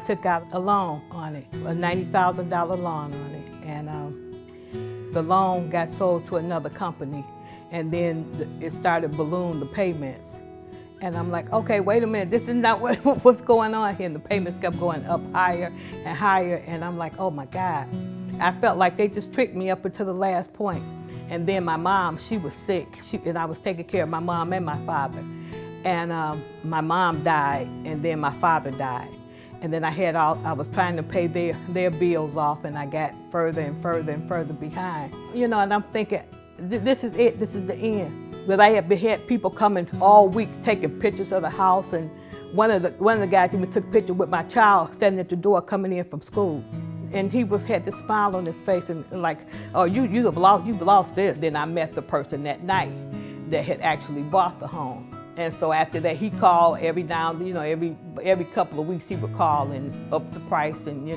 took out a loan on it, a $90,000 loan on it, and the loan got sold to another company, and then it started balloon the payments. And I'm like, okay, wait a minute, this is not what's going on here. And the payments kept going up higher and higher, and I'm like, oh my God. I felt like they just tricked me up until the last point. And then my mom, she was sick, and I was taking care of my mom and my father. And my mom died, and then my father died. And then I was trying to pay their bills off, and I got further and further and further behind. You know, and I'm thinking, this is it, this is the end. But I had people coming all week taking pictures of the house, and one of the guys even took a picture with my child standing at the door coming in from school. And he had this smile on his face and like, oh, you've lost this. Then I met the person that night that had actually bought the home. And so after that, he called every couple of weeks he would call and up the price, and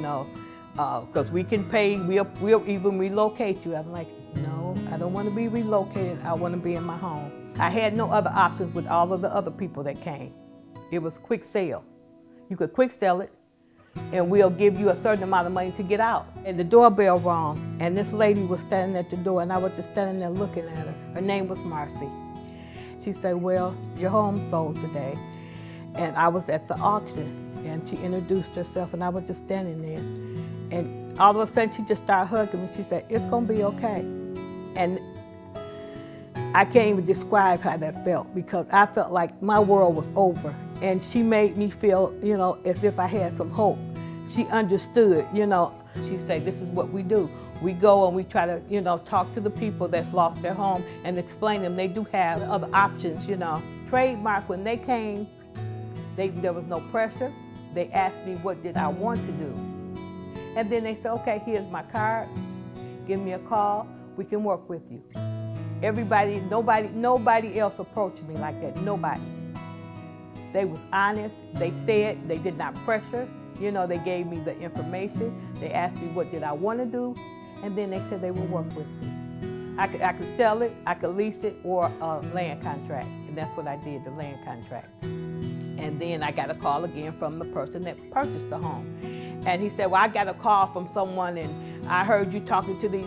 because we can pay, we'll even relocate you. I'm like, no, I don't want to be relocated. I want to be in my home. I had no other options with all of the other people that came. It was quick sale. You could quick sell it, and we'll give you a certain amount of money to get out. And the doorbell rang, and this lady was standing at the door, and I was just standing there looking at her. Her name was Marcy. She said, well, your home sold today. And I was at the auction, and she introduced herself, and I was just standing there. And all of a sudden, she just started hugging me. She said, it's gonna be okay. And I can't even describe how that felt, because I felt like my world was over. And she made me feel, as if I had some hope. She understood, She said, this is what we do. We go and we try to, talk to the people that's lost their home and explain them they do have other options, Trademark, when they came, there was no pressure. They asked me what did I want to do. And then they said, okay, here's my card. Give me a call. We can work with you. Nobody else approached me like that, nobody. They was honest. They said, they did not pressure. They gave me the information. They asked me what did I want to do, and then they said they would work with me. I could sell it, I could lease it, or a land contract, and that's what I did, the land contract. And then I got a call again from the person that purchased the home. And he said, well, I got a call from someone, and I heard you talking to these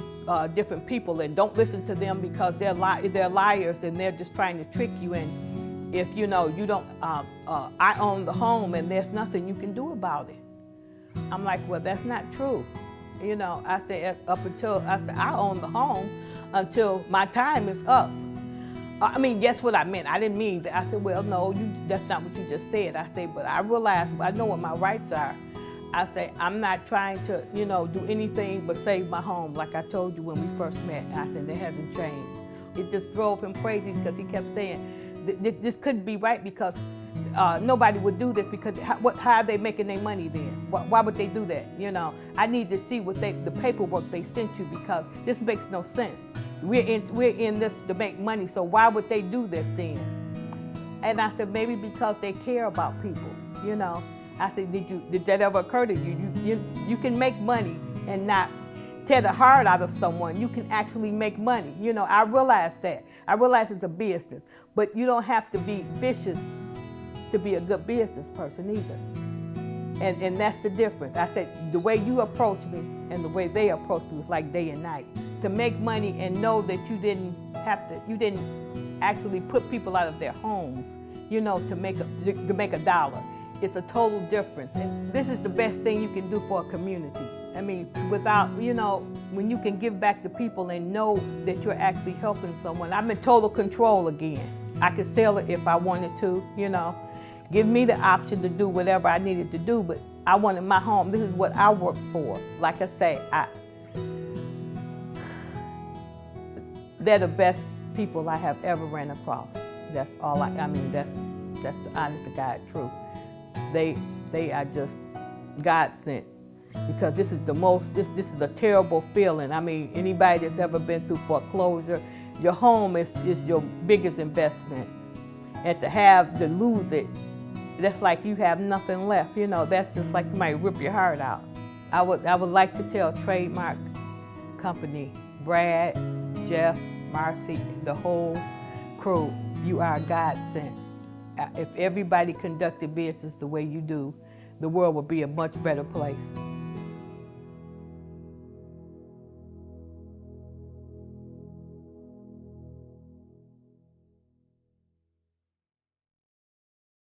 different people, and don't listen to them because they're liars, and they're just trying to trick you. And if you don't, I own the home, and there's nothing you can do about it. I'm like, well, that's not true. I said, I own the home until my time is up. I mean, guess what I meant. I didn't mean that. I said, well, no, that's not what you just said. I said, but I realized, I know what my rights are. I say, I'm not trying to, do anything but save my home, like I told you when we first met. I said, it hasn't changed. It just drove him crazy because he kept saying, this couldn't be right because nobody would do this, because how are they making their money then? Why would they do that? I need to see the paperwork they sent you, because this makes no sense. We're in this to make money, so why would they do this then? And I said, maybe because they care about people, I said, did that ever occur to you? You can make money and not tear the heart out of someone. You can actually make money. I realized that. I realized it's a business, but you don't have to be vicious to be a good business person either. And that's the difference. I said, the way you approach me and the way they approach me was like day and night. To make money and know that you didn't actually put people out of their homes, to make a dollar. It's a total difference. And this is the best thing you can do for a community. I mean, without, when you can give back to people and know that you're actually helping someone. I'm in total control again. I could sell it if I wanted to, Give me the option to do whatever I needed to do, but I wanted my home. This is what I worked for. Like I say, they're the best people I have ever ran across. That's all that's the honest to God truth. They are just God sent, because this is this is a terrible feeling. I mean, anybody that's ever been through foreclosure, your home is your biggest investment. And to lose it, that's like you have nothing left. That's just like somebody rip your heart out. I would like to tell Trademark Company, Brad, Jeff, Marcy, the whole crew, you are God sent. If everybody conducted business the way you do, the world would be a much better place.